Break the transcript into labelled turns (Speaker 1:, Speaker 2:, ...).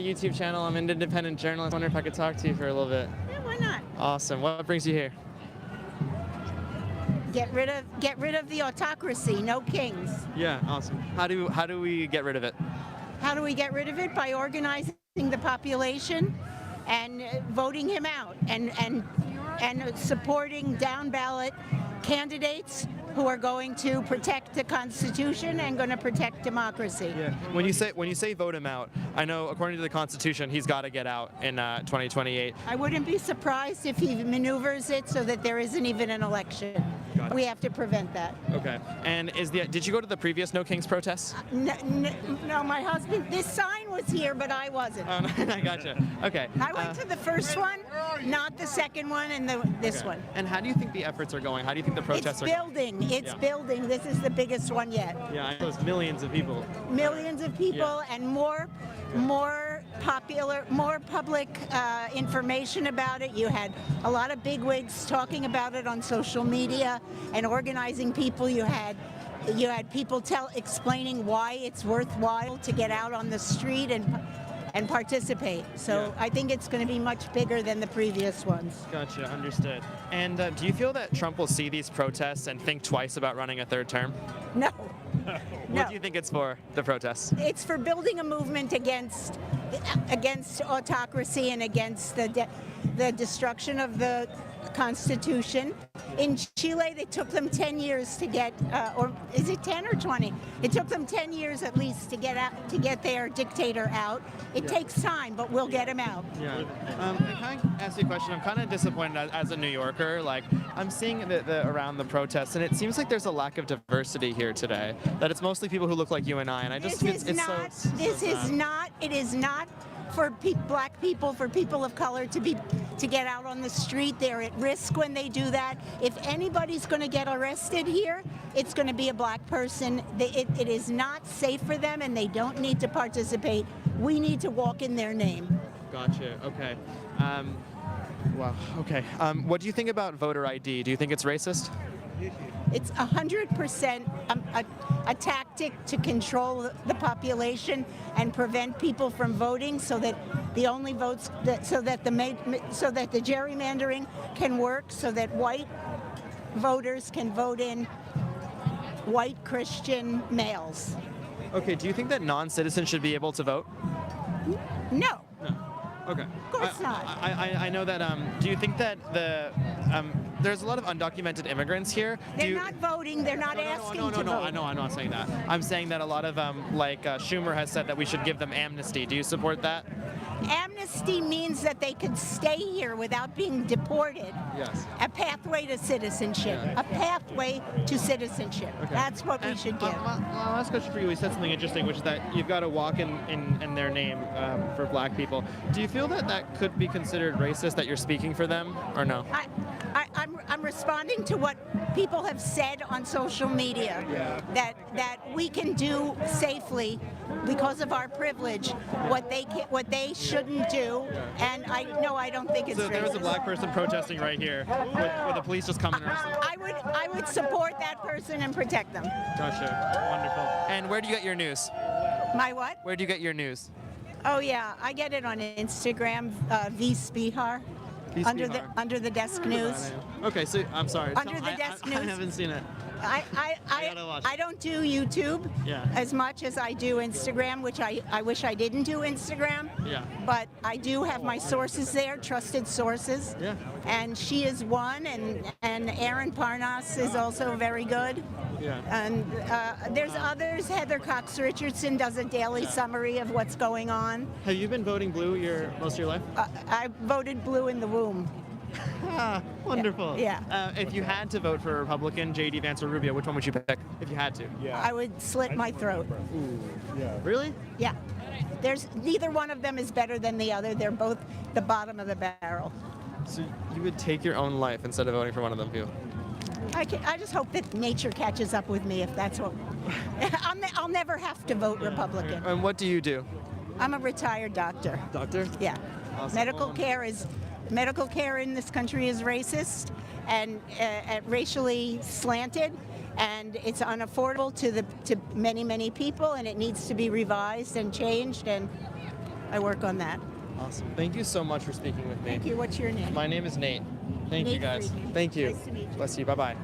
Speaker 1: YouTube channel. I'm an independent journalist. I wonder if I could talk to you for a little bit.
Speaker 2: Yeah, why not?
Speaker 1: Awesome. What brings you here?
Speaker 2: Get rid of the autocracy. No kings.
Speaker 1: Yeah, awesome. How do we get rid of it?
Speaker 2: How do we get rid of it? By organizing the population and voting him out and supporting down ballot candidates who are going to protect the Constitution and going to protect democracy.
Speaker 1: Yeah. When you say vote him out, I know according to the Constitution he's got to get out in 2028.
Speaker 2: I wouldn't be surprised if he maneuvers it so that there isn't even an election.
Speaker 1: Got it.
Speaker 2: We have to prevent that.
Speaker 1: Okay. And did you go to the previous No Kings protests?
Speaker 2: No, my husband. This sign was here, but I wasn't.
Speaker 1: Oh, no, I gotcha. Okay.
Speaker 2: I went to the first one, not the second one, and this one.
Speaker 1: And how do you think the efforts are going? How do you think the protests are going?
Speaker 2: It's building. This is the biggest one yet.
Speaker 1: Yeah, I know it's millions of people.
Speaker 2: Millions of people, and more public information about it. You had a lot of bigwigs talking about it on social media and organizing people. You had people explaining why it's worthwhile to get out on the street and participate. So
Speaker 1: Yeah.
Speaker 2: I think it's going to be much bigger than the previous ones.
Speaker 1: Gotcha, understood. And do you feel that Trump will see these protests and think twice about running a third term?
Speaker 2: No.
Speaker 1: What do you think it's for, the protests?
Speaker 2: It's for building a movement against autocracy and against the destruction of the Constitution. In Chile, it took them 10 years to get, or is it 10 or 20? It took them 10 years at least to get their dictator out. It takes time, but we'll get him out.
Speaker 1: Yeah. Can I ask you a question? I'm kind of disappointed as a New Yorker. Like, I'm seeing around the protests, and it seems like there's a lack of diversity here today. That it's mostly people who look like you and I, and I just think it's
Speaker 2: It is not for black people, for people of color to get out on the street. They're at risk when they do that. If anybody's going to get arrested here, it's going to be a black person. It is not safe for them, and they don't need to participate. We need to walk in their name.
Speaker 1: Gotcha. Okay. Wow. Okay. What do you think about voter ID? Do you think it's racist?
Speaker 2: It's 100% a tactic to control the population and prevent people from voting, so that the only votes so that the gerrymandering can work, so that white voters can vote in white Christian males.
Speaker 1: Okay. Do you think that non-citizens should be able to vote?
Speaker 2: No.
Speaker 1: No. Okay.
Speaker 2: Of course not.
Speaker 1: I know that. Do you think that there's a lot of undocumented immigrants here?
Speaker 2: They're not voting. They're not asking to vote.
Speaker 1: I know. I'm not saying that. I'm saying that a lot of Schumer has said that we should give them amnesty. Do you support that?
Speaker 2: Amnesty means that they could stay here without being deported.
Speaker 1: Yes.
Speaker 2: A pathway to citizenship.
Speaker 1: Yeah.
Speaker 2: A pathway to citizenship.
Speaker 1: Okay.
Speaker 2: That's what we should give.
Speaker 1: My last question for you, you said something interesting, which is that you've got to walk in their name for black people. Do you feel that could be considered racist, that you're speaking for them, or no?
Speaker 2: I'm responding to what people have said on social media, that we can do safely because of our privilege what they shouldn't do, and I don't think it's
Speaker 1: So
Speaker 2: racist.
Speaker 1: there was a black person protesting right here with the police just coming and arresting.
Speaker 2: I would support that person and protect them.
Speaker 1: Gotcha. Wonderful. And where do you get your news?
Speaker 2: My what?
Speaker 1: Where do you get your news?
Speaker 2: Oh yeah, I get it on Instagram, V Spihar. Under the desk news.
Speaker 1: Okay, so I'm sorry.
Speaker 2: Under the desk news.
Speaker 1: I haven't seen it.
Speaker 2: I don't do YouTube as much as I do Instagram, which I wish I didn't do Instagram.
Speaker 1: Yeah.
Speaker 2: But I do have my sources there, trusted sources.
Speaker 1: Yeah.
Speaker 2: And she is one, and Aaron Parnas is also very good.
Speaker 1: Yeah.
Speaker 2: And there's others. Heather Cox Richardson does a daily summary of what's going on.
Speaker 1: Have you been voting blue most of your life?
Speaker 2: I voted blue in the womb.
Speaker 1: Wonderful.
Speaker 2: Yeah.
Speaker 1: If you had to vote for a Republican, J.D. Vance or Rubio, which one would you pick if you had to?
Speaker 3: Yeah.
Speaker 2: I would slit my throat.
Speaker 3: Ooh, yeah.
Speaker 1: Really?
Speaker 2: Yeah. Neither one of them is better than the other. They're both the bottom of the barrel.
Speaker 1: So you would take your own life instead of voting for one of them, too?
Speaker 2: I just hope that nature catches up with me if that's what. I'll never have to vote Republican.
Speaker 1: And what do you do?
Speaker 2: I'm a retired doctor.
Speaker 1: Doctor?
Speaker 2: Yeah.
Speaker 1: Awesome.
Speaker 2: Medical care in this country is racist and racially slanted, and it's unaffordable to many people, and it needs to be revised and changed, and I work on that.
Speaker 1: Awesome. Thank you so much for speaking with me.
Speaker 2: Thank you. What's your name?
Speaker 1: My name is Nate. Thank you,
Speaker 2: Nate
Speaker 1: guys.
Speaker 2: Freidman.
Speaker 1: Thank you.
Speaker 2: Nice to meet you.
Speaker 1: Bless you. Bye-bye.